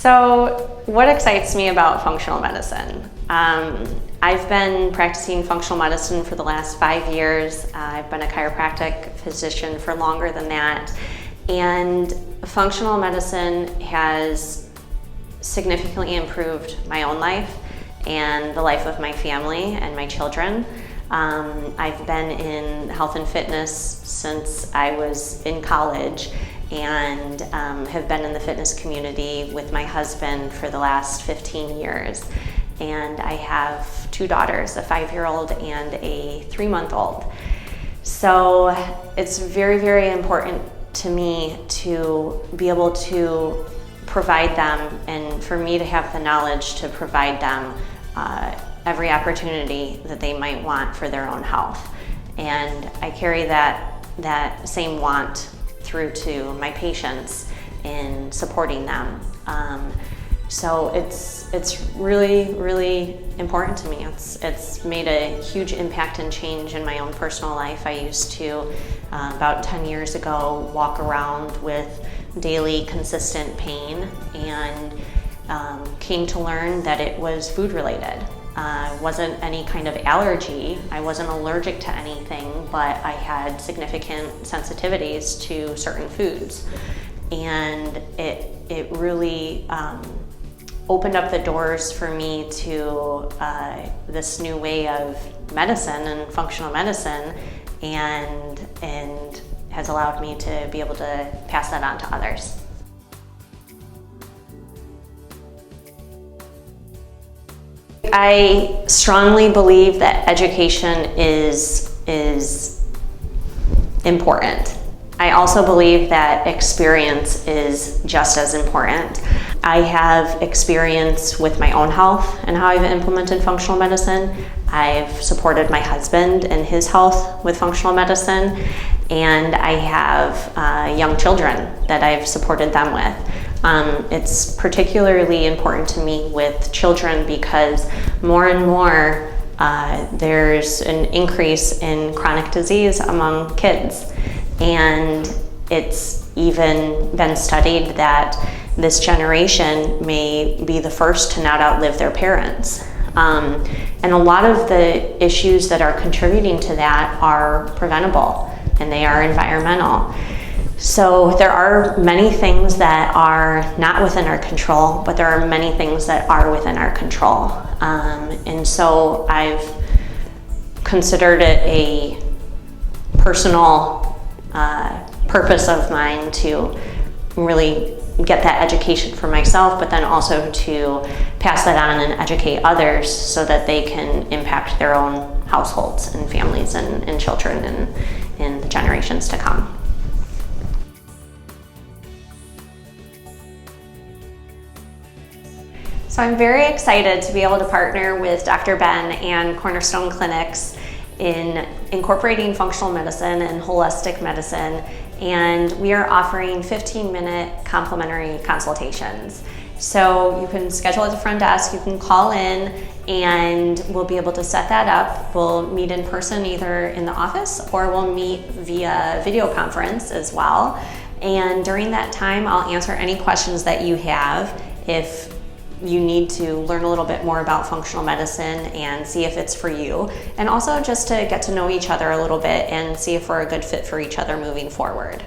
So what excites me about functional medicine? I've been practicing functional medicine for the last 5 years. I've been a chiropractic physician for longer than that. And functional medicine has significantly improved my own life and the life of my family and my children. I've been in health and fitness since I was in college, and have been in the fitness community with my husband for the last 15 years. And I have 2 daughters, a 5-year-old and a 3-month-old. So it's very, very important to me to be able to provide them, and for me to have the knowledge to provide them every opportunity that they might want for their own health. And I carry that same want through to my patients in supporting them. So it's really, really important to me. It's made a huge impact and change in my own personal life. I used to, about 10 years ago, walk around with daily consistent pain, and came to learn that it was food related. It wasn't any kind of allergy. I wasn't allergic to anything, but I had significant sensitivities to certain foods. And it really opened up the doors for me to this new way of medicine and functional medicine, and has allowed me to be able to pass that on to others. I strongly believe that education is important. I also believe that experience is just as important. I have experience with my own health and how I've implemented functional medicine. I've supported my husband and his health with functional medicine, and I have young children that I've supported them with. It's particularly important to me with children because more and more there's an increase in chronic disease among kids. And it's even been studied that this generation may be the first to not outlive their parents. And a lot of the issues that are contributing to that are preventable, and they are environmental. So there are many things that are not within our control, but there are many things that are within our control. And so I've considered it a personal purpose of mine to really get that education for myself, but then also to pass that on and educate others so that they can impact their own households and families and children in the generations to come. So I'm very excited to be able to partner with Dr. Ben and Cornerstone Clinics in incorporating functional medicine and holistic medicine, and we are offering 15-minute complimentary consultations. So you can schedule at the front desk, you can call in, and we'll be able to set that up. We'll meet in person either in the office, or we'll meet via video conference as well. And during that time, I'll answer any questions that you have. If you need to learn a little bit more about functional medicine and see if it's for you, and also just to get to know each other a little bit and see if we're a good fit for each other moving forward.